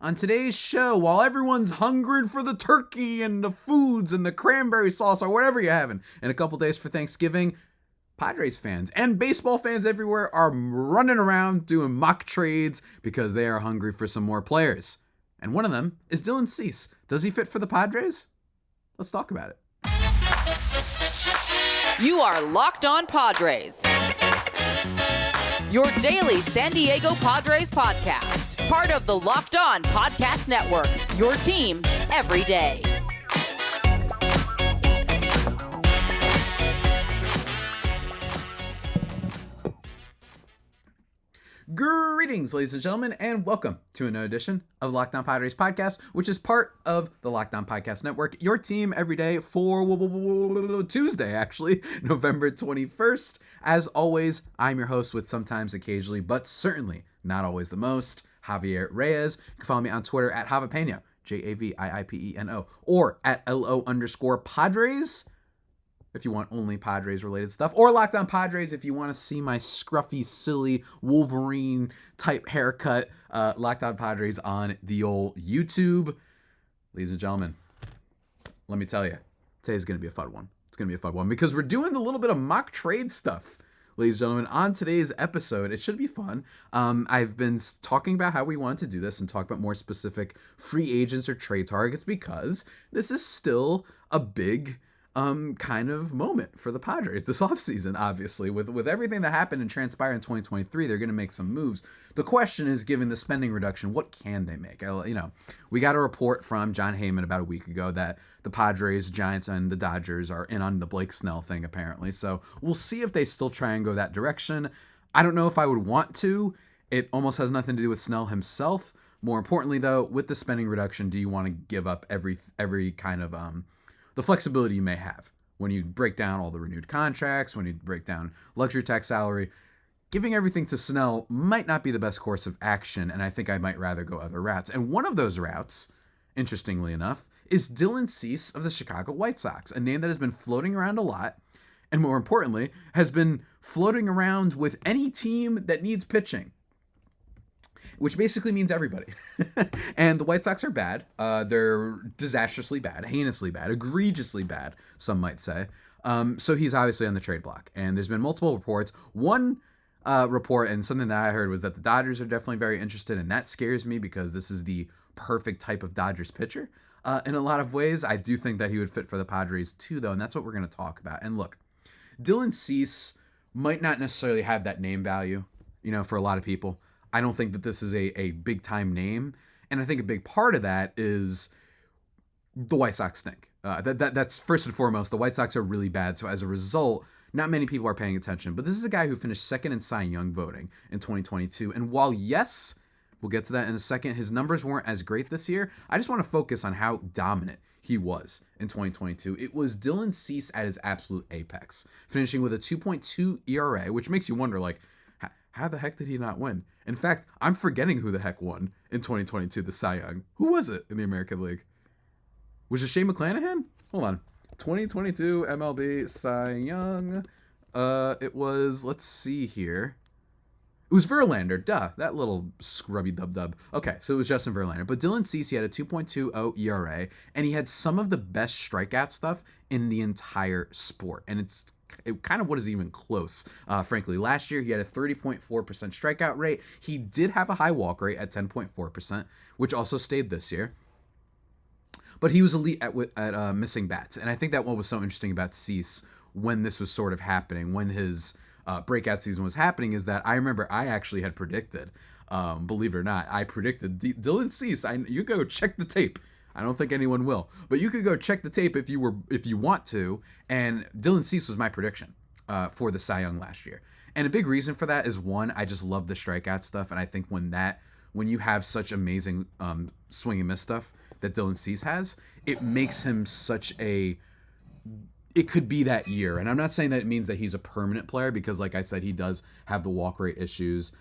On today's show, while everyone's hungering for the turkey and the foods and the cranberry sauce or whatever you're having in a couple days for Thanksgiving, Padres fans and baseball fans everywhere are running around doing mock trades because they are hungry for some more players. And one of them is Dylan Cease. Does he fit for the Padres? Let's talk about it. You are Locked On Padres, your daily San Diego Padres podcast. Part of the Locked On Podcast Network, your team every day. Greetings, ladies and gentlemen, and welcome to another edition of Locked On Padres podcast, which is part of the Locked On Podcast Network, your team every day for Tuesday, actually, November 21st. As always, I'm your host with sometimes, occasionally, but certainly not always the most, Javier Reyes. You can follow me on Twitter at Javipeno, Javiipeno, or at LO_Padres. If you want only Padres related stuff, or Locked On Padres if you want to see my scruffy, silly Wolverine type haircut. Locked On Padres on the old YouTube. Ladies and gentlemen, let me tell you, today's going to be a fun one. It's going to be a fun one because we're doing a little bit of mock trade stuff. Ladies and gentlemen, on today's episode, it should be fun. I've been talking about how we want to do this and talk about more specific free agents or trade targets because this is still a big kind of moment for the Padres this offseason, obviously. With everything that happened and transpired in 2023, they're going to make some moves. The question is, given the spending reduction, what can they make? We got a report from John Heyman about a week ago that the Padres, Giants, and the Dodgers are in on the Blake Snell thing, apparently. So we'll see if they still try and go that direction. I don't know if I would want to. It almost has nothing to do with Snell himself. More importantly, though, with the spending reduction, do you want to give up every kind of the flexibility you may have when you break down all the renewed contracts, when you break down luxury tax salary? Giving everything to Snell might not be the best course of action, and I think I might rather go other routes. And one of those routes, interestingly enough, is Dylan Cease of the Chicago White Sox, a name that has been floating around a lot, and more importantly, has been floating around with any team that needs pitching, which basically means everybody. And the White Sox are bad. They're disastrously bad, heinously bad, egregiously bad, some might say. So he's obviously on the trade block. And there's been multiple reports. One report, and something that I heard, was that the Dodgers are definitely very interested, and that scares me because this is the perfect type of Dodgers pitcher. In a lot of ways, I do think that he would fit for the Padres too, though, and that's what we're going to talk about. And look, Dylan Cease might not necessarily have that name value, for a lot of people. I don't think that this is a big-time name, and I think a big part of that is the White Sox stink. That's first and foremost. The White Sox are really bad, so as a result, not many people are paying attention. But this is a guy who finished second in Cy Young voting in 2022, and while, yes, we'll get to that in a second, his numbers weren't as great this year, I just want to focus on how dominant he was in 2022. It was Dylan Cease at his absolute apex, finishing with a 2.2 ERA, which makes you wonder, how the heck did he not win? In fact, I'm forgetting who the heck won in 2022, the Cy Young. Who was it in the American League? Was it Shane McClanahan? Hold on. 2022 MLB Cy Young. It was, let's see here. It was Verlander, duh. That little scrubby dub-dub. Okay, so it was Justin Verlander. But Dylan Cease, he had a 2.20 ERA, and he had some of the best strikeout stuff in the entire sport. And it kind of wasn't even close, frankly. Last year, he had a 30.4% strikeout rate. He did have a high walk rate at 10.4%, which also stayed this year. But he was elite at missing bats. And I think that what was so interesting about Cease when this was sort of happening, when his breakout season was happening, is that I remember I actually had predicted, believe it or not, I predicted Dylan Cease. You go check the tape. I don't think anyone will, but you could go check the tape if you want to. And Dylan Cease was my prediction for the Cy Young last year. And a big reason for that is, one, I just love the strikeout stuff, and I think when you have such amazing swing and miss stuff that Dylan Cease has, it makes him it could be that year. And I'm not saying that it means that he's a permanent player, because like I said, he does have the walk rate issues.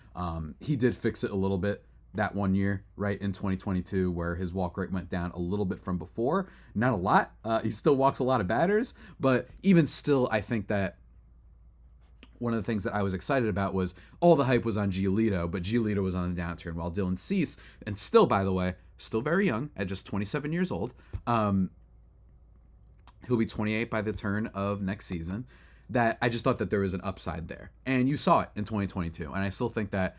He did fix it a little bit that one year, right, in 2022, where his walk rate went down a little bit from before. Not a lot. He still walks a lot of batters, but even still, I think that one of the things that I was excited about was all the hype was on Giolito, but Giolito was on a downturn, while Dylan Cease, and still, by the way, still very young at just 27 years old. He'll be 28 by the turn of next season. That I just thought that there was an upside there. And you saw it in 2022. And I still think that,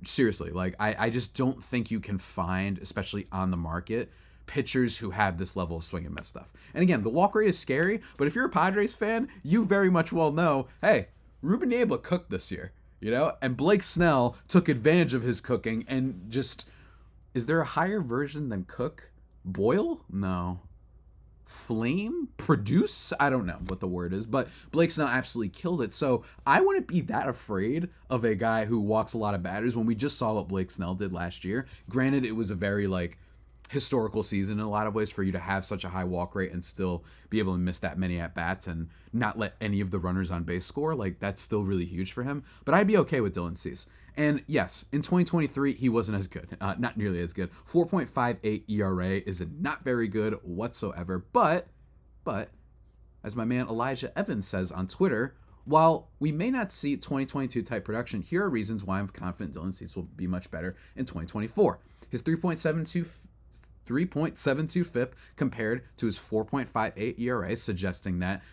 seriously, like, I just don't think you can find, especially on the market, pitchers who have this level of swing and miss stuff. And again, the walk rate is scary, but if you're a Padres fan, you very much well know, hey, Ruben Niebla cooked this year, you know? And Blake Snell took advantage of his cooking and just, is there a higher version than cook? Boil? No. Flame? Produce? I don't know what the word is, but Blake Snell absolutely killed it. So I wouldn't be that afraid of a guy who walks a lot of batters when we just saw what Blake Snell did last year. Granted, it was a very, like, historical season in a lot of ways for you to have such a high walk rate and still be able to miss that many at bats and not let any of the runners on base score. Like, that's still really huge for him. But I'd be okay with Dylan Cease. And yes, in 2023, he wasn't as good. Not nearly as good. 4.58 ERA is not very good whatsoever. But, as my man Elijah Evans says on Twitter, while we may not see 2022 type production, here are reasons why I'm confident Dylan Cease will be much better in 2024. His 3.72 FIP compared to his 4.58 ERA, suggesting that,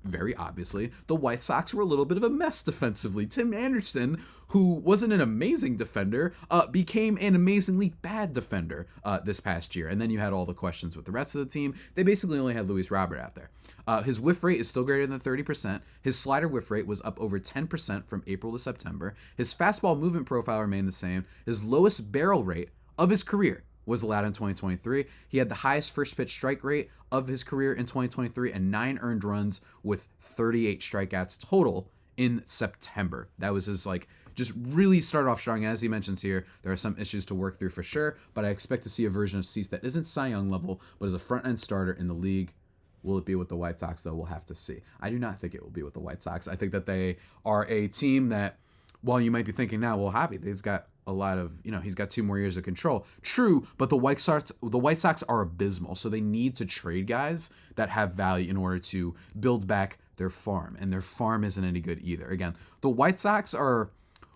very obviously, the White Sox were a little bit of a mess defensively. Tim Anderson, who wasn't an amazing defender, became an amazingly bad defender this past year. And then you had all the questions with the rest of the team. They basically only had Luis Robert out there. His whiff rate is still greater than 30%. His slider whiff rate was up over 10% from April to September. His fastball movement profile remained the same. His lowest barrel rate of his career was allowed in 2023. He had the highest first pitch strike rate of his career in 2023 and 9 earned runs with 38 strikeouts total in September. That was his, like, just really started off strong. And as he mentions here, there are some issues to work through for sure, but I expect to see a version of Cease that isn't Cy Young level, but is a front-end starter in the league. Will it be with the White Sox, though? We'll have to see. I do not think it will be with the White Sox. I think that they are a team that, while you might be thinking now, well, Javi, they've got a lot of, he's got 2 more years of control. True, but the White Sox are abysmal, so they need to trade guys that have value in order to build back their farm, and their farm isn't any good either. Again, the White Sox are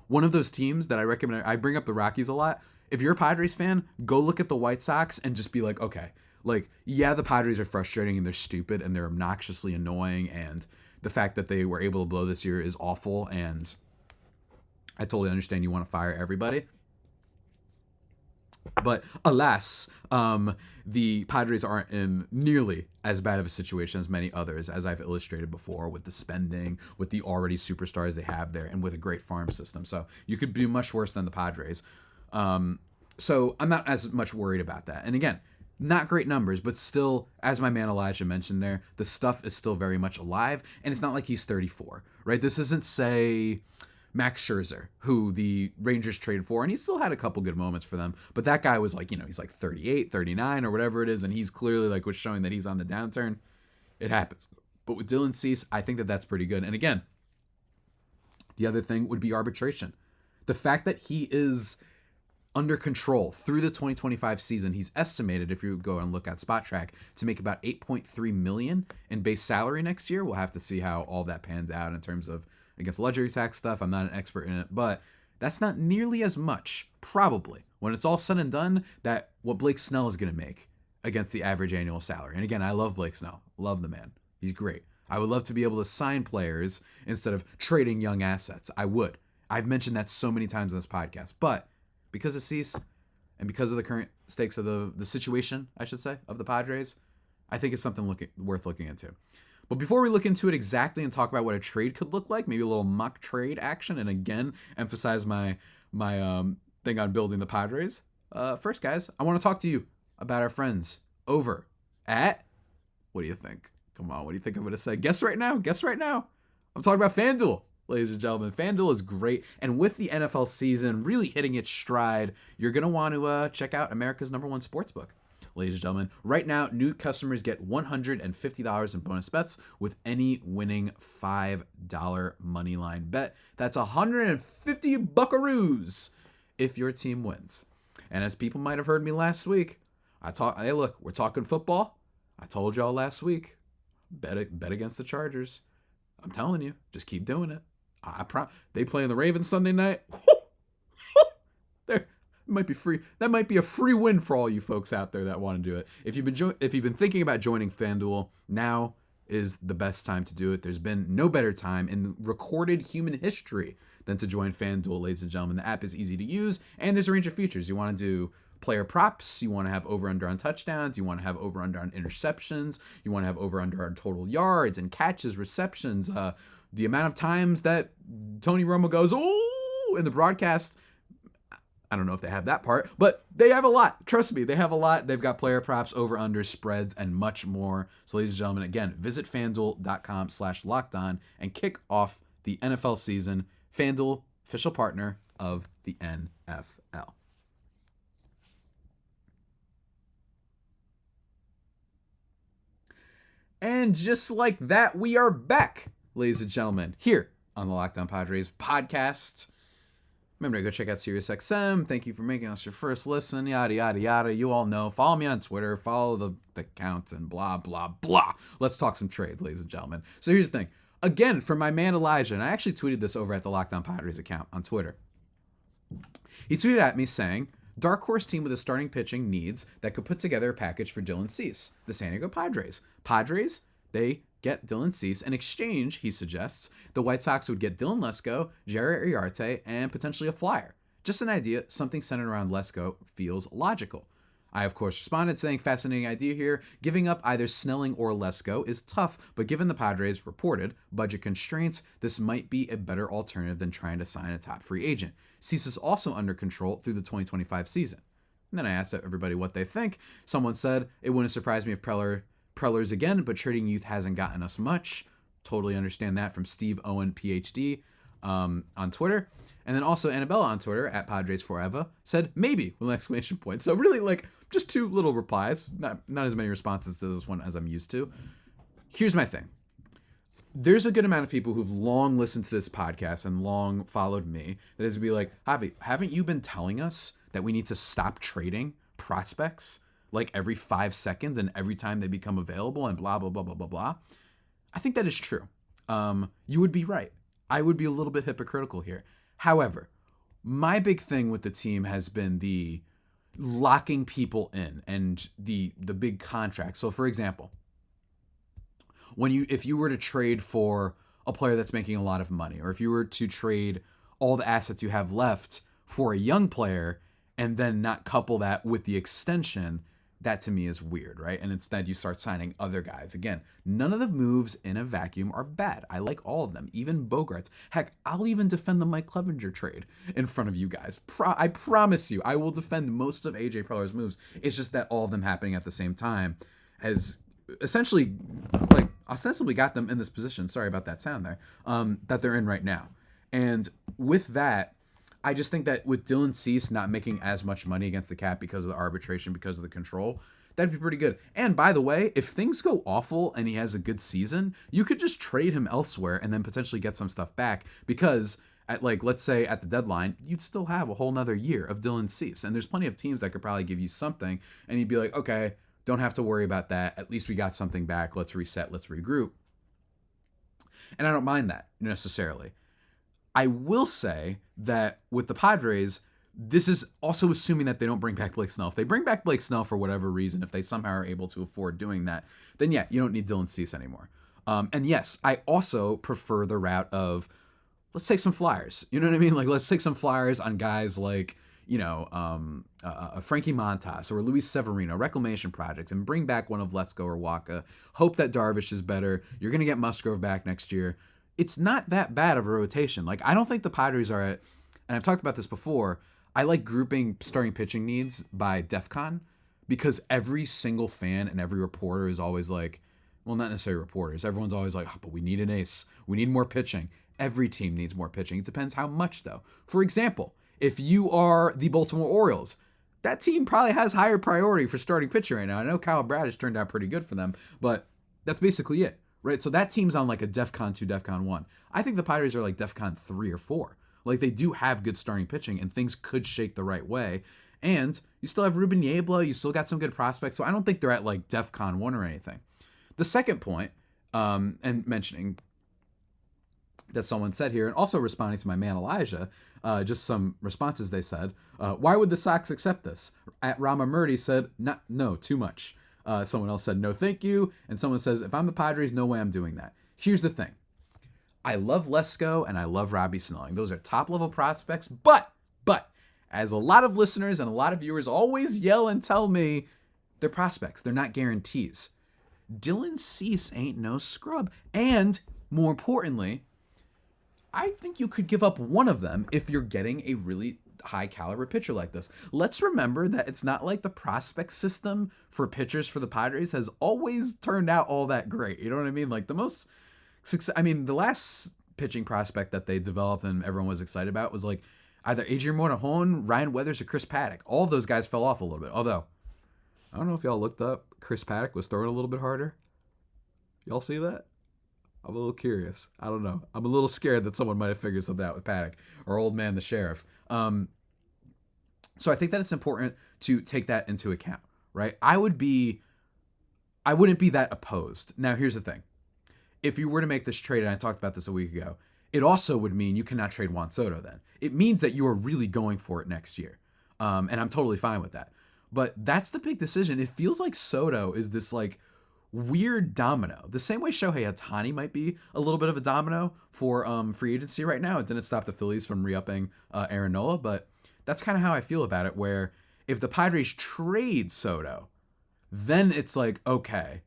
one of those teams that I recommend. I bring up the Rockies a lot. If you're a Padres fan, go look at the White Sox and just be like, okay, like, yeah, the Padres are frustrating and they're stupid and they're obnoxiously annoying, and the fact that they were able to blow this year is awful, and I totally understand you want to fire everybody. But alas, the Padres aren't in nearly as bad of a situation as many others, as I've illustrated before, with the spending, with the already superstars they have there, and with a great farm system. So you could be much worse than the Padres. So I'm not as much worried about that. And again, not great numbers, but still, as my man Elijah mentioned there, the stuff is still very much alive, and it's not like he's 34, right? This isn't, say, Max Scherzer, who the Rangers traded for, and he still had a couple good moments for them, but that guy was like, he's like 38, 39, or whatever it is, and he's clearly like was showing that he's on the downturn. It happens. But with Dylan Cease, I think that that's pretty good. And again, the other thing would be arbitration. The fact that he is under control through the 2025 season, he's estimated, if you go and look at SpotTrack, to make about $8.3 million in base salary next year. We'll have to see how all that pans out in terms of, I guess, luxury tax stuff. I'm not an expert in it, but that's not nearly as much, probably, when it's all said and done, that what Blake Snell is going to make against the average annual salary. And again, I love Blake Snell. Love the man. He's great. I would love to be able to sign players instead of trading young assets. I would. I've mentioned that so many times in this podcast, but because of Cease and because of the current stakes of the situation, I should say, of the Padres, I think it's something worth looking into. But before we look into it exactly and talk about what a trade could look like, maybe a little mock trade action, and again, emphasize my thing on building the Padres. First, guys, I want to talk to you about our friends over at, what do you think? Come on, what do you think I'm going to say? Guess right now. I'm talking about FanDuel, ladies and gentlemen. FanDuel is great, and with the NFL season really hitting its stride, you're going to want to check out America's #1 sportsbook. Ladies and gentlemen, right now, new customers get $150 in bonus bets with any winning $5 moneyline bet. That's 150 buckaroos if your team wins. And as people might have heard me last week, hey, look, we're talking football. I told y'all last week, bet against the Chargers. I'm telling you, just keep doing it. They play in the Ravens Sunday night. might be free. That might be a free win for all you folks out there that want to do it. If you've been thinking about joining FanDuel, now is the best time to do it. There's been no better time in recorded human history than to join FanDuel, ladies and gentlemen. The app is easy to use, and there's a range of features. You want to do player props, you want to have over-under on touchdowns, you want to have over-under on interceptions, you want to have over-under on total yards and catches, receptions, the amount of times that Tony Romo goes, oh, in the broadcast. I don't know if they have that part, but they have a lot. Trust me, they have a lot. They've got player props, over-under, spreads, and much more. So, ladies and gentlemen, again, visit FanDuel.com/lockedon and kick off the NFL season. FanDuel, official partner of the NFL. And just like that, we are back, ladies and gentlemen, here on the Locked On Padres podcast. Remember to go check out SiriusXM. Thank you for making us your first listen, yada, yada, yada. You all know. Follow me on Twitter. Follow the accounts and blah, blah, blah. Let's talk some trades, ladies and gentlemen. So here's the thing. Again, from my man Elijah, and I actually tweeted this over at the Locked On Padres account on Twitter. He tweeted at me saying, dark horse team with a starting pitching needs that could put together a package for Dylan Cease, the San Diego Padres. Padres, they get Dylan Cease. In exchange, he suggests, the White Sox would get Dylan Lesko, Jerry Uriarte, and potentially a flyer. Just an idea, something centered around Lesko feels logical. I, of course, responded saying, fascinating idea here. Giving up either Snelling or Lesko is tough, but given the Padres' reported budget constraints, this might be a better alternative than trying to sign a top free agent. Cease is also under control through the 2025 season. And then I asked everybody what they think. Someone said, it wouldn't surprise me if Prellers again, but trading youth hasn't gotten us much. Totally understand that, from Steve Owen, PhD, on Twitter. And then also Annabella on Twitter, at Padres Forever, said maybe, with an exclamation point. So really, like, just two little replies. Not as many responses to this one as I'm used to. Here's my thing. There's a good amount of people who've long listened to this podcast and long followed me that is to be like, Javi, haven't you been telling us that we need to stop trading prospects like every 5 seconds and every time they become available and blah, blah, blah, blah, blah, blah? I think that is true. You would be right. I would be a little bit hypocritical here. However, my big thing with the team has been the locking people in and the big contracts. So for example, if you were to trade for a player that's making a lot of money, or if you were to trade all the assets you have left for a young player and then not couple that with the extension, that to me is weird, right? And instead you start signing other guys. Again, none of the moves in a vacuum are bad. I like all of them, even Bogarts. Heck, I'll even defend the Mike Clevenger trade in front of you guys. I promise you, I will defend most of AJ Preller's moves. It's just that all of them happening at the same time has essentially, like, ostensibly got them in this position. Sorry about that sound there. That they're in right now. And with that, I just think that with Dylan Cease not making as much money against the cap because of the arbitration, because of the control, that'd be pretty good. And by the way, if things go awful and he has a good season, you could just trade him elsewhere and then potentially get some stuff back, because at, like, let's say at the deadline, you'd still have a whole nother year of Dylan Cease. And there's plenty of teams that could probably give you something and you'd be like, okay, don't have to worry about that. At least we got something back. Let's reset. Let's regroup. And I don't mind that necessarily. I will say that with the Padres, this is also assuming that they don't bring back Blake Snell. If they bring back Blake Snell for whatever reason, if they somehow are able to afford doing that, then yeah, you don't need Dylan Cease anymore. And yes, I also prefer the route of, let's take some flyers. You know what I mean? Like, let's take some flyers on guys like, you know, Frankie Montas or Luis Severino, reclamation projects, and bring back one of Lesko or Waka. Hope that Darvish is better. You're going to get Musgrove back next year. It's not that bad of a rotation. Like, I don't think the Padres are at, and I've talked about this before, I like grouping starting pitching needs by DEFCON, because every single fan and every reporter is always like, well, not necessarily reporters. Everyone's always like, oh, but we need an ace. We need more pitching. Every team needs more pitching. It depends how much, though. For example, if you are the Baltimore Orioles, that team probably has higher priority for starting pitcher right now. I know Kyle Bradish turned out pretty good for them, but that's basically it. Right, so that team's on like a DEFCON 2, DEFCON 1. I think the Padres are like DEFCON 3 or 4. Like, they do have good starting pitching, and things could shake the right way. And you still have Ruben Yabla, you still got some good prospects, so I don't think they're at like DEFCON 1 or anything. The second point, and mentioning, that someone said here, and also responding to my man Elijah, just some responses they said. Why would the Sox accept this? At Rama Murdy said, no, too much. Someone else said, no, thank you. And someone says, if I'm the Padres, no way I'm doing that. Here's the thing. I love Lesko and I love Robbie Snelling. Those are top-level prospects, but, as a lot of listeners and a lot of viewers always yell and tell me, they're prospects. They're not guarantees. Dylan Cease ain't no scrub. And, more importantly, I think you could give up one of them if you're getting a really high-caliber pitcher like this. Let's remember that it's not like the prospect system for pitchers for the Padres has always turned out all that great. You know what I mean? Like, the most success, the last pitching prospect that they developed and everyone was excited about was like either Adrian Morejon, Ryan Weathers, or Chris Paddock. All of those guys fell off a little bit. Although, I don't know if y'all looked up, Chris Paddock was throwing a little bit harder. Y'all see that? I'm a little curious. I don't know. I'm a little scared that someone might have figured something out with Paddock or old man the sheriff. So I think that it's important to take that into account, right? I wouldn't be that opposed. Now, here's the thing. If you were to make this trade, and I talked about this a week ago, it also would mean you cannot trade Juan Soto then. It means that you are really going for it next year. And I'm totally fine with that. But that's the big decision. It feels like Soto is this like weird domino. The same way Shohei Ohtani might be a little bit of a domino for free agency right now. It didn't stop the Phillies from re-upping Aaron Nola, but that's kind of how I feel about it, where if the Padres trade Soto, then it's like, okay,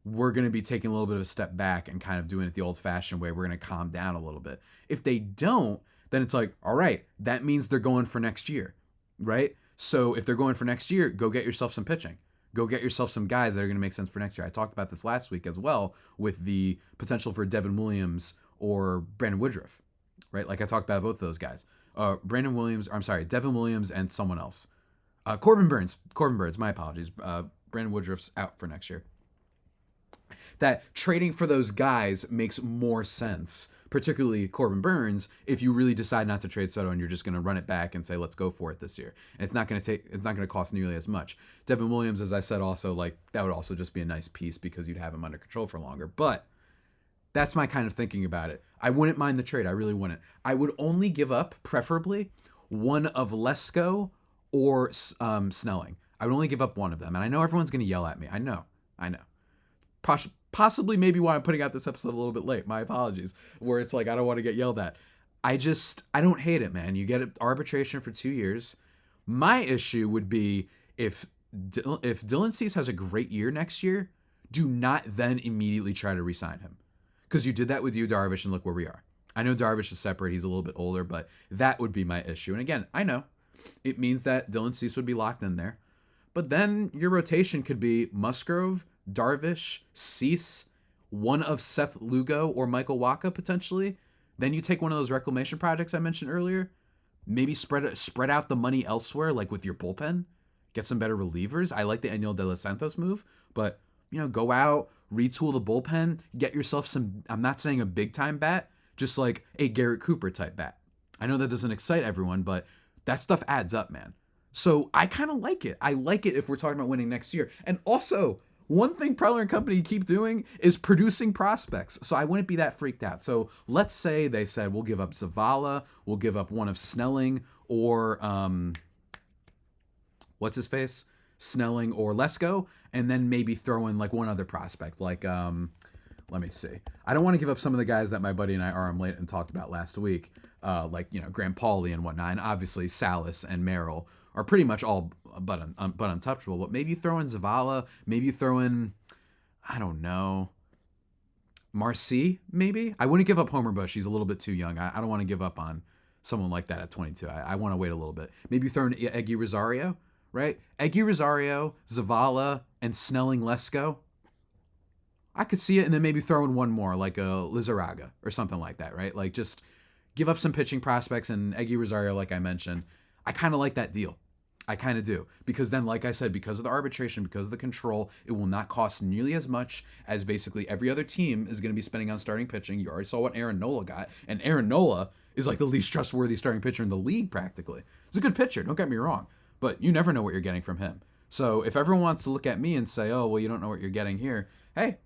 we're going to be taking a little bit of a step back and kind of doing it the old-fashioned way. We're going to calm down a little bit. If they don't, then it's like, all right, that means they're going for next year, right? So if they're going for next year, go get yourself some pitching. Go get yourself some guys that are going to make sense for next year. I talked about this last week as well with the potential for Devin Williams or Brandon Woodruff, right? Like I talked about both of those guys. Devin Williams and someone else. Corbin Burns, my apologies. Brandon Woodruff's out for next year. That trading for those guys makes more sense, particularly Corbin Burns, if you really decide not to trade Soto and you're just going to run it back and say, let's go for it this year. And it's not going to cost nearly as much. Devin Williams, as I said, also like that would also just be a nice piece because you'd have him under control for longer. But that's my kind of thinking about it. I wouldn't mind the trade. I really wouldn't. I would only give up, preferably, one of Lesko or Snelling. I would only give up one of them. And I know everyone's going to yell at me. I know. Possibly maybe why I'm putting out this episode a little bit late. My apologies. Where it's like, I don't want to get yelled at. I don't hate it, man. You get arbitration for 2 years. My issue would be if Dylan Cease has a great year next year, do not then immediately try to re-sign him. Because you did that with Darvish, and look where we are. I know Darvish is separate. He's a little bit older, but that would be my issue. And again, I know it means that Dylan Cease would be locked in there. But then your rotation could be Musgrove, Darvish, Cease, one of Seth Lugo or Michael Wacha potentially. Then you take one of those reclamation projects I mentioned earlier. Maybe spread out the money elsewhere, like with your bullpen. Get some better relievers. I like the Enyel De Los Santos move, but go out, retool the bullpen, get yourself some. I'm not saying a big time bat, just like a Garrett Cooper type bat. I know that doesn't excite everyone, but that stuff adds up, man. So I kind of like it. I like it if we're talking about winning next year. And also, one thing Preller and company keep doing is producing prospects. So I wouldn't be that freaked out. So let's say they said, we'll give up Zavala, we'll give up one of Snelling or, what's his face? Snelling or Lesko, and then maybe throw in like one other prospect. Like, let me see. I don't want to give up some of the guys that my buddy and I late and talked about last week, like, Graham Pauley and whatnot. And obviously Salas and Merrill are pretty much all but untouchable. But maybe you throw in Zavala, maybe you throw in, I don't know, Marcy, maybe? I wouldn't give up Homer Bush. He's a little bit too young. I don't want to give up on someone like that at 22. I want to wait a little bit. Maybe you throw in Eggy Rosario, right? Eggy Rosario, Zavala, and Snelling Lesko. I could see it, and then maybe throw in one more, like a Lizarraga or something like that, right? Like, just give up some pitching prospects and Eggy Rosario, like I mentioned. I kind of like that deal. I kind of do. Because then, like I said, because of the arbitration, because of the control, it will not cost nearly as much as basically every other team is going to be spending on starting pitching. You already saw what Aaron Nola got, and Aaron Nola is like the least trustworthy starting pitcher in the league, practically. He's a good pitcher, don't get me wrong, but you never know what you're getting from him. So if everyone wants to look at me and say, oh, well, you don't know what you're getting here, hey,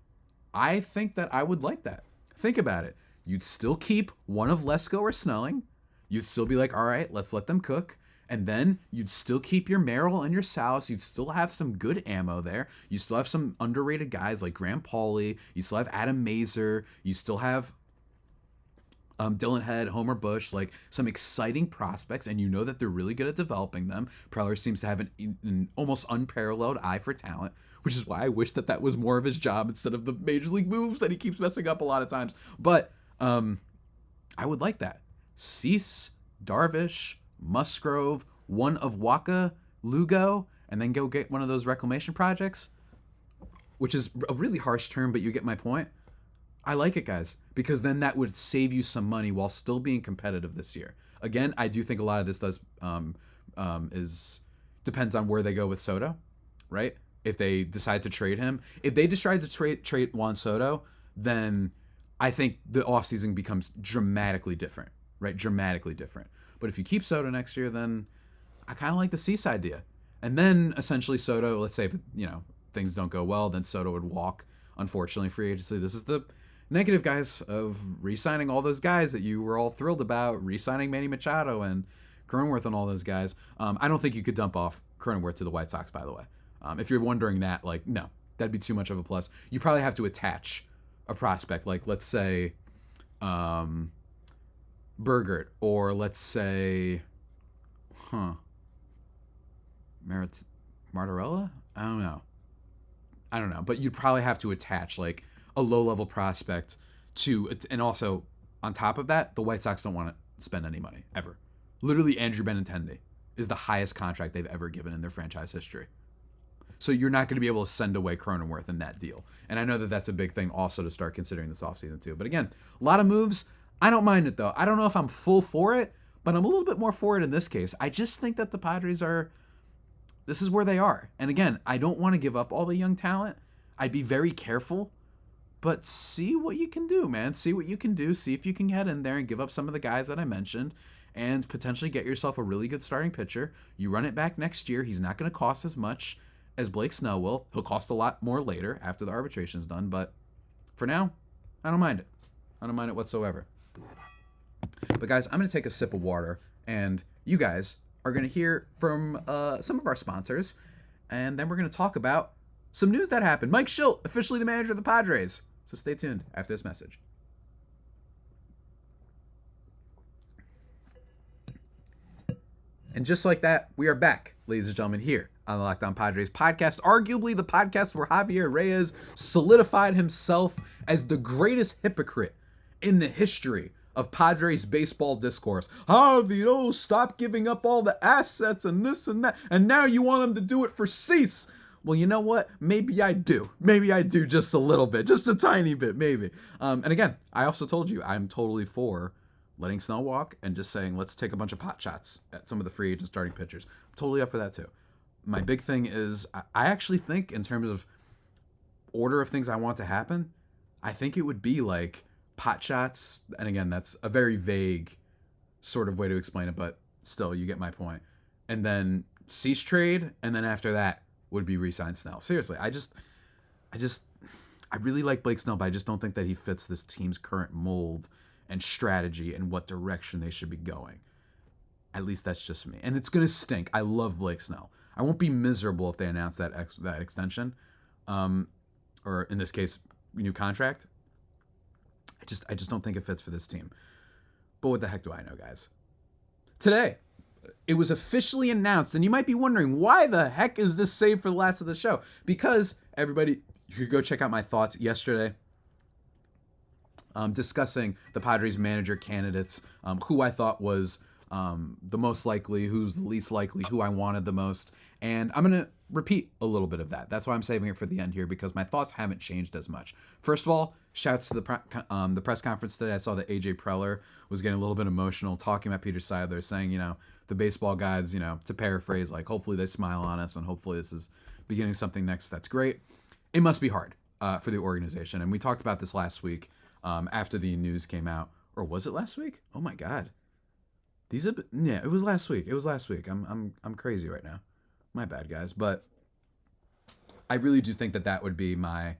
I think that I would like that. Think about it. you'd still keep one of Lesko or Snelling. You'd still be like, all right, let's let them cook. And then you'd still keep your Merrill and your Salas. You'd still have some good ammo there. You still have some underrated guys like Graham Pauley. You still have Adam Mazer. You still have Dylan Head, Homer Bush, like some exciting prospects, and you know that they're really good at developing them. Preller seems to have an almost unparalleled eye for talent, which is why I wish that was more of his job instead of the major league moves that he keeps messing up a lot of times. But I would like that. Cease, Darvish, Musgrove, one of Waka, Lugo, and then go get one of those reclamation projects, which is a really harsh term, but you get my point. I like it, guys, because then that would save you some money while still being competitive this year. Again, I do think a lot of this depends on where they go with Soto, right? If they decide to trade him. If they decide to trade Juan Soto, then I think the offseason becomes dramatically different, right? Dramatically different. But if you keep Soto next year, then I kind of like the Cease idea. And then essentially Soto, let's say if, things don't go well, then Soto would walk, unfortunately, free agency. This is the negative, guys, of re-signing all those guys that you were all thrilled about, re-signing Manny Machado and Cronenworth and all those guys. I don't think you could dump off Cronenworth to the White Sox, by the way. If you're wondering that, no, that'd be too much of a plus. You probably have to attach a prospect, like let's say Burgert, or let's say Martorella? I don't know, but you'd probably have to attach like a low-level prospect to, and also on top of that, the White Sox don't want to spend any money ever. Literally, Andrew Benintendi is the highest contract they've ever given in their franchise history. So you're not going to be able to send away Cronenworth in that deal. And I know that that's a big thing also to start considering this offseason too. But again, a lot of moves. I don't mind it though. I don't know if I'm full for it, but I'm a little bit more for it in this case. I just think that the Padres this is where they are. And again, I don't want to give up all the young talent. I'd be very careful, but see what you can do, man. See what you can do. See if you can get in there and give up some of the guys that I mentioned and potentially get yourself a really good starting pitcher. You run it back next year. He's not going to cost as much as Blake Snell will. He'll cost a lot more later after the arbitration's done, but for now, I don't mind it. I don't mind it whatsoever. But guys, I'm going to take a sip of water, and you guys are going to hear from some of our sponsors, and then we're going to talk about some news that happened. Mike Shildt, officially the manager of the Padres. So stay tuned after this message. And just like that, we are back, ladies and gentlemen, here on the Locked On Padres podcast. Arguably the podcast where Javier Reyes solidified himself as the greatest hypocrite in the history of Padres baseball discourse. Javier, stop giving up all the assets and this and that, and now you want him to do it for Cease. Well, you know what? Maybe I do. Maybe I do just a little bit, just a tiny bit, maybe. And again, I also told you I'm totally for letting Snell walk and just saying, let's take a bunch of pot shots at some of the free agent starting pitchers. I'm totally up for that too. My big thing is I actually think in terms of order of things I want to happen, I think it would be like pot shots. And again, that's a very vague sort of way to explain it, but still, you get my point. And then Cease trade, and then after that would be re-sign Snell. Seriously, I really like Blake Snell, but I just don't think that he fits this team's current mold and strategy and what direction they should be going. At least that's just me. And it's going to stink. I love Blake Snell. I won't be miserable if they announce that extension, or in this case, new contract. I just don't think it fits for this team. But what the heck do I know, guys? Today, it was officially announced, and you might be wondering, why the heck is this saved for the last of the show? Because, everybody, you could go check out my thoughts yesterday discussing the Padres manager candidates, who I thought was the most likely, who's the least likely, who I wanted the most. And I'm going to repeat a little bit of that. That's why I'm saving it for the end here, because my thoughts haven't changed as much. First of all, shouts to the press conference today. I saw that AJ Preller was getting a little bit emotional, talking about Peter Seidler, saying, the baseball guys, to paraphrase, like, hopefully they smile on us and hopefully this is beginning something next. That's great. It must be hard for the organization. And we talked about this last week after the news came out. Or was it last week? Oh my God. It was last week. I'm crazy right now. My bad, guys. But I really do think that would be my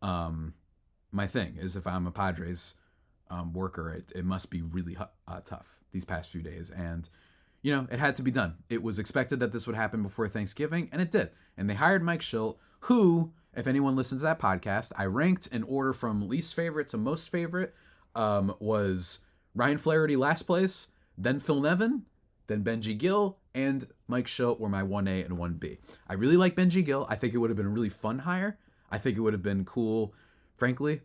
my thing, is if I'm a Padres worker, it must be really tough these past few days. And, it had to be done. It was expected that this would happen before Thanksgiving, and it did. And they hired Mike Shildt, who, if anyone listens to that podcast, I ranked in order from least favorite to most favorite, was Ryan Flaherty last place, then Phil Nevin, then Benji Gill, and Mike Shildt were my 1A and 1B. I really like Benji Gill. I think it would have been a really fun hire. I think it would have been cool, frankly,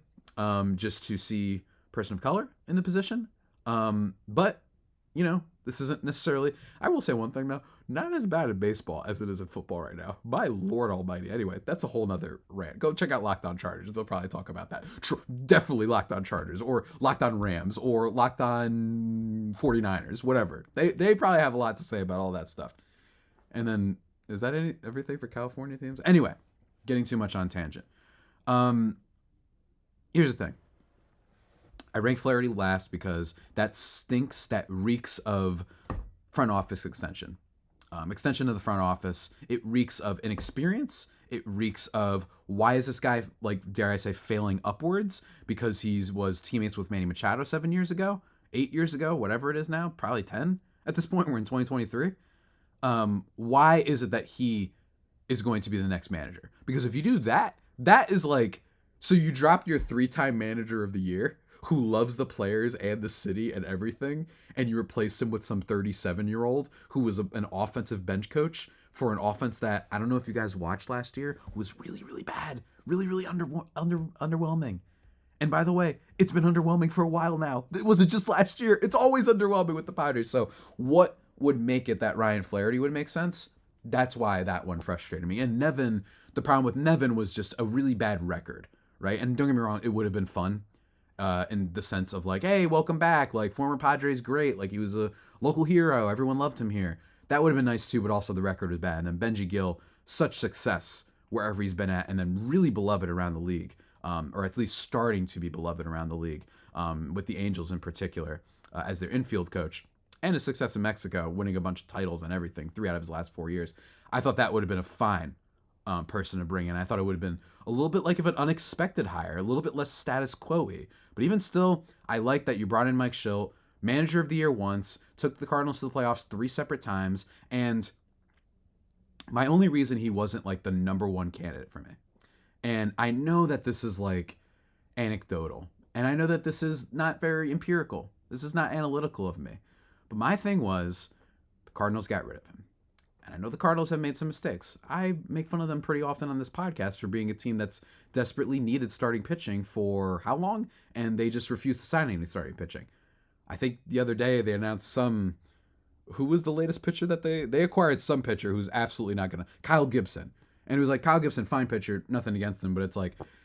just to see a person of color in the position. But, this isn't necessarily... I will say one thing, though. Not as bad in baseball as it is in football right now. My Lord almighty. Anyway, that's a whole nother rant. Go check out Locked On Chargers. They'll probably talk about that. Definitely Locked On Chargers, or Locked On Rams, or Locked On 49ers, whatever. They probably have a lot to say about all that stuff. And then, is that everything for California teams? Anyway, getting too much on tangent. Here's the thing. I rank Flaherty last because that stinks, that reeks of front office extension. Extension of the front office. It reeks of inexperience. It reeks of, why is this guy, dare I say, failing upwards? Because he was teammates with Manny Machado 7 years ago, 8 years ago, whatever it is now, probably 10 at this point. We're in 2023. Why is it that he is going to be the next manager? Because if you do that, that is so you dropped your 3-time manager of the year, who loves the players and the city and everything, and you replaced him with some 37-year-old who was an offensive bench coach for an offense that, I don't know if you guys watched last year, was really, really bad. Really, really underwhelming. And by the way, it's been underwhelming for a while now. It wasn't just last year. It's always underwhelming with the Padres. So what would make it that Ryan Flaherty would make sense? That's why that one frustrated me. And Nevin, the problem with Nevin was just a really bad record, right? And don't get me wrong, it would have been fun. In the sense of hey, welcome back, former Padres great, he was a local hero, everyone loved him here. That would have been nice too, but also the record was bad. And then Benji Gill, such success wherever he's been at, and then really beloved around the league, or at least starting to be beloved around the league, with the Angels in particular, as their infield coach, and his success in Mexico, winning a bunch of titles and everything, 3 out of his last 4 years. I thought that would have been a fine person to bring in. I thought it would have been a little bit of an unexpected hire, a little bit less status quo-y. But even still, I like that you brought in Mike Shildt, manager of the year once, took the Cardinals to the playoffs 3 separate times, and my only reason he wasn't the number one candidate for me. And I know that this is anecdotal, and I know that this is not very empirical. This is not analytical of me. But my thing was, the Cardinals got rid of him. And I know the Cardinals have made some mistakes. I make fun of them pretty often on this podcast for being a team that's desperately needed starting pitching for how long? And they just refused to sign any starting pitching. I think the other day they announced who was the latest pitcher that they acquired some pitcher who's absolutely not going to, Kyle Gibson. And it was Kyle Gibson, fine pitcher, nothing against him, but it's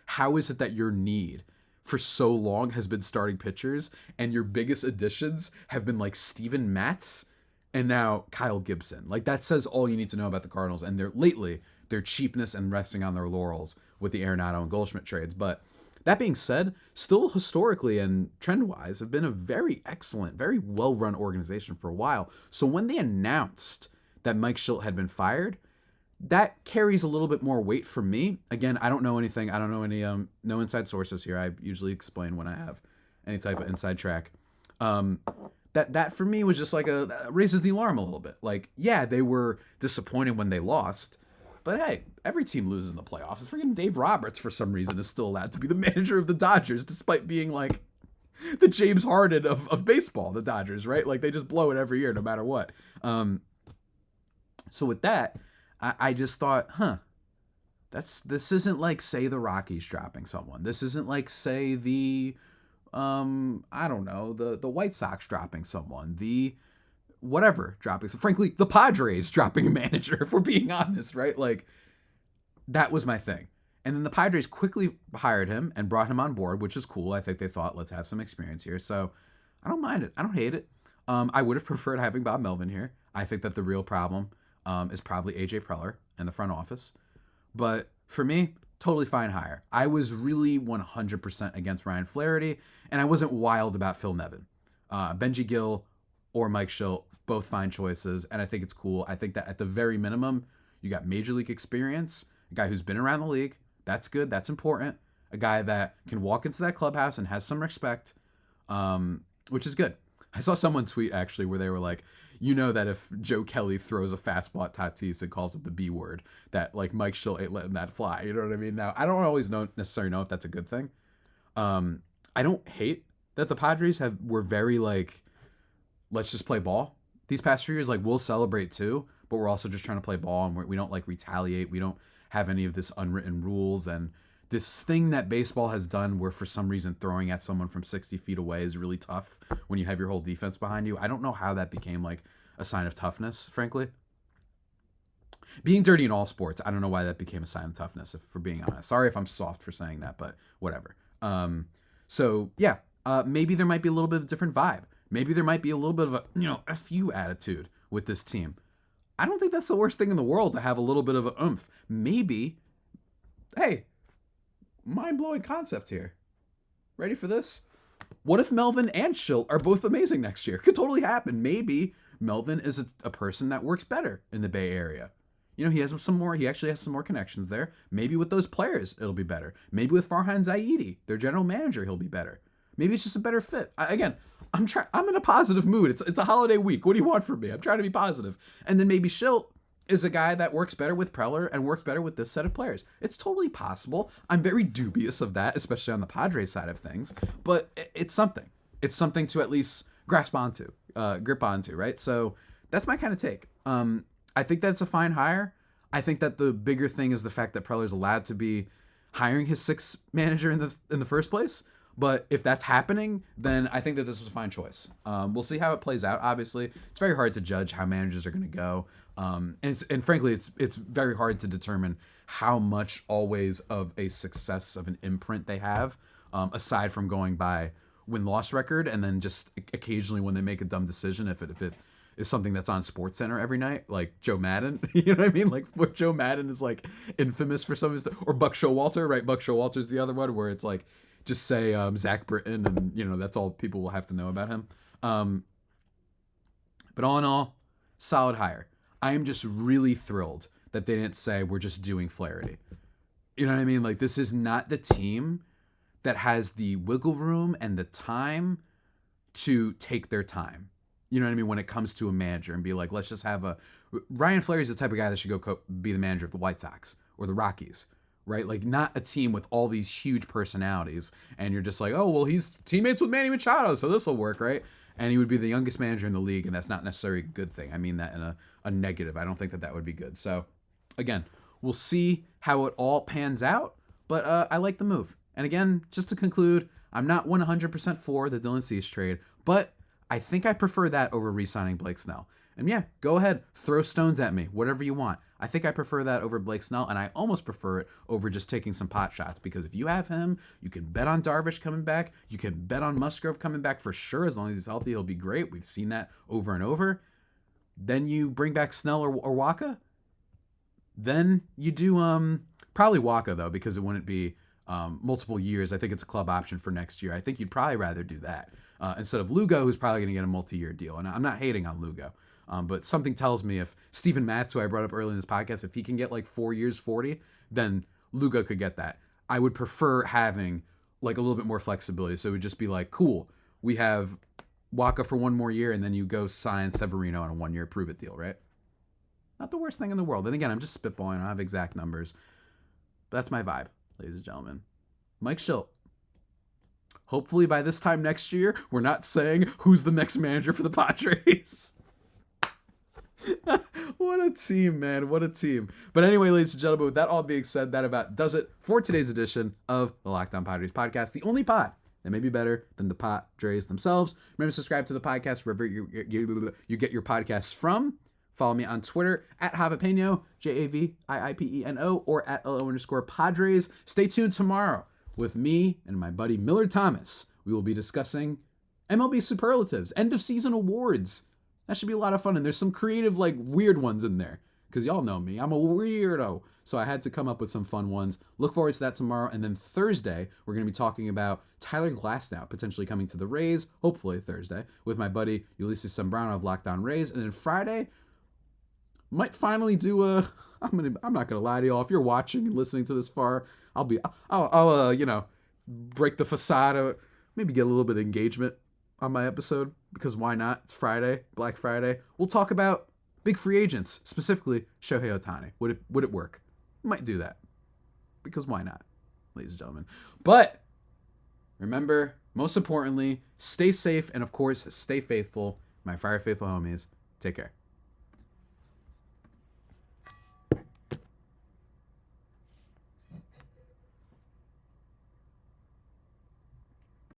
how is it that your need for so long has been starting pitchers and your biggest additions have been Steven Matz and now Kyle Gibson? That says all you need to know about the Cardinals and their cheapness and resting on their laurels with the Arenado and Goldschmidt trades. But that being said, still historically and trend-wise have been a very excellent, very well-run organization for a while. So when they announced that Mike Shildt had been fired, that carries a little bit more weight for me. Again, I don't know anything. I don't know any no inside sources here. I usually explain when I have any type of inside track. That for me was just raises the alarm a little bit. Yeah, they were disappointed when they lost, but hey, every team loses in the playoffs. Freaking Dave Roberts, for some reason, is still allowed to be the manager of the Dodgers, despite being the James Harden of baseball, the Dodgers, right? They just blow it every year, no matter what. So with that, I just thought, this isn't say the Rockies dropping someone. This isn't say the I don't know, the White Sox dropping someone, the whatever dropping, frankly, the Padres dropping a manager, if we're being honest, right? That was my thing. And then the Padres quickly hired him and brought him on board, which is cool. I think they thought, let's have some experience here. So I don't mind it. I don't hate it. I would have preferred having Bob Melvin here. I think that the real problem is probably AJ Preller in the front office. But for me, totally fine hire. I was really 100% against Ryan Flaherty, and I wasn't wild about Phil Nevin. Benji Gill or Mike Shildt, both fine choices, and I think it's cool. I think that at the very minimum, you got major league experience, a guy who's been around the league. That's good. That's important. A guy that can walk into that clubhouse and has some respect. which is good. I saw someone tweet actually where they were like, you know that if Joe Kelly throws a fastball at Tatis and calls it the B word, that like Mike Shildt ain't letting that fly. You know what I mean? Now, I don't always necessarily know if that's a good thing. I don't hate that the Padres were very like, let's just play ball. These past few years, like we'll celebrate too, but we're also just trying to play ball, and we don't like retaliate. We don't have any of this unwritten rules and this thing that baseball has done where for some reason throwing at someone from 60 feet away is really tough when you have your whole defense behind you. I don't know how that became like a sign of toughness, frankly. Being dirty in all sports, I don't know why that became a sign of toughness, if for being honest. Sorry if I'm soft for saying that, but whatever. Maybe there might be a little bit of a different vibe. Maybe there might be a little bit of a, F you attitude with this team. I don't think that's the worst thing in the world to have a little bit of a oomph. Maybe, hey, mind-blowing concept here. Ready for this? What if Melvin and Shildt are both amazing next year? Could totally happen. Maybe Melvin is a person that works better in the Bay Area. He actually has some more connections there. Maybe with those players, it'll be better. Maybe with Farhan Zaidi, their general manager, he'll be better. Maybe it's just a better fit. I'm in a positive mood. It's a holiday week. What do you want from me? I'm trying to be positive. And then maybe Shildt is a guy that works better with Preller and works better with this set of players. It's totally possible. I'm very dubious of that, especially on the Padres side of things. But it's something. It's something to at least grip onto, right? So that's my kind of take. I think that's a fine hire. I think that the bigger thing is the fact that Preller's allowed to be hiring his sixth manager in the first place. But if that's happening, then I think that this was a fine choice. We'll see how it plays out. Obviously, it's very hard to judge how managers are going to go. And frankly, it's very hard to determine how much always of a success of an imprint they have, aside from going by win-loss record, and then just occasionally when they make a dumb decision, if it is something that's on SportsCenter every night, like Joe Madden. You know what I mean? Like what Joe Madden is like infamous for some of his, or Buck Showalter, right? Buck Showalter's the other one where it's like, just say Zach Britton, and that's all people will have to know about him. But all in all, solid hire. I am just really thrilled that they didn't say we're just doing Flaherty. You know what I mean? Like this is not the team that has the wiggle room and the time to take their time. You know what I mean? When it comes to a manager and be like, let's just have Ryan Flaherty's the type of guy that should go be the manager of the White Sox or the Rockies. Right? Like not a team with all these huge personalities and you're just like, oh, well, he's teammates with Manny Machado, so this will work, right? And he would be the youngest manager in the league, and that's not necessarily a good thing. I mean that in a negative. I don't think that would be good. So, again, we'll see how it all pans out, but I like the move. And again, just to conclude, I'm not 100% for the Dylan Cease trade, but I think I prefer that over re-signing Blake Snell. And yeah, go ahead, throw stones at me, whatever you want. I think I prefer that over Blake Snell, and I almost prefer it over just taking some pot shots, because if you have him, you can bet on Darvish coming back. You can bet on Musgrove coming back for sure. As long as he's healthy, he'll be great. We've seen that over and over. Then you bring back Snell or Waka. Then you do probably Waka, though, because it wouldn't be multiple years. I think it's a club option for next year. I think you'd probably rather do that instead of Lugo, who's probably going to get a multi-year deal. And I'm not hating on Lugo. But something tells me if Steven Matz, who I brought up earlier in this podcast, if he can get like 4 years, 40, then Lugo could get that. I would prefer having like a little bit more flexibility. So it would just be like, cool, we have Waka for 1 more year, and then you go sign Severino on a 1-year prove-it deal, right? Not the worst thing in the world. And again, I'm just spitballing. I don't have exact numbers. But that's my vibe, ladies and gentlemen. Mike Shildt. Hopefully by this time next year, we're not saying who's the next manager for the Padres. What a team, man. What a team. But anyway, ladies and gentlemen, with that all being said, that about does it for today's edition of the Locked On Padres podcast, the only pod that may be better than the Padres themselves. Remember to subscribe to the podcast wherever you get your podcasts from. Follow me on Twitter at Javipeno, JAVIIPENO, or at LO_Padres. Stay tuned tomorrow with me and my buddy Miller Thomas. We will be discussing MLB superlatives, end of season awards. That should be a lot of fun. And there's some creative, like, weird ones in there. Because y'all know me. I'm a weirdo. So I had to come up with some fun ones. Look forward to that tomorrow. And then Thursday, we're going to be talking about Tyler Glasnow potentially coming to the Rays. Hopefully Thursday. With my buddy Ulysses Zambrano of Locked On Rays. And then Friday, might finally do a... I'm not going to lie to y'all. If you're watching and listening to this far, I'll break the facade maybe get a little bit of engagement on my episode, because why not? It's Friday, Black Friday. We'll talk about big free agents, specifically Shohei Ohtani. Would it work? Might do that, because why not, ladies and gentlemen? But remember, most importantly, stay safe and, of course, stay faithful. My Fire Faithful homies, take care.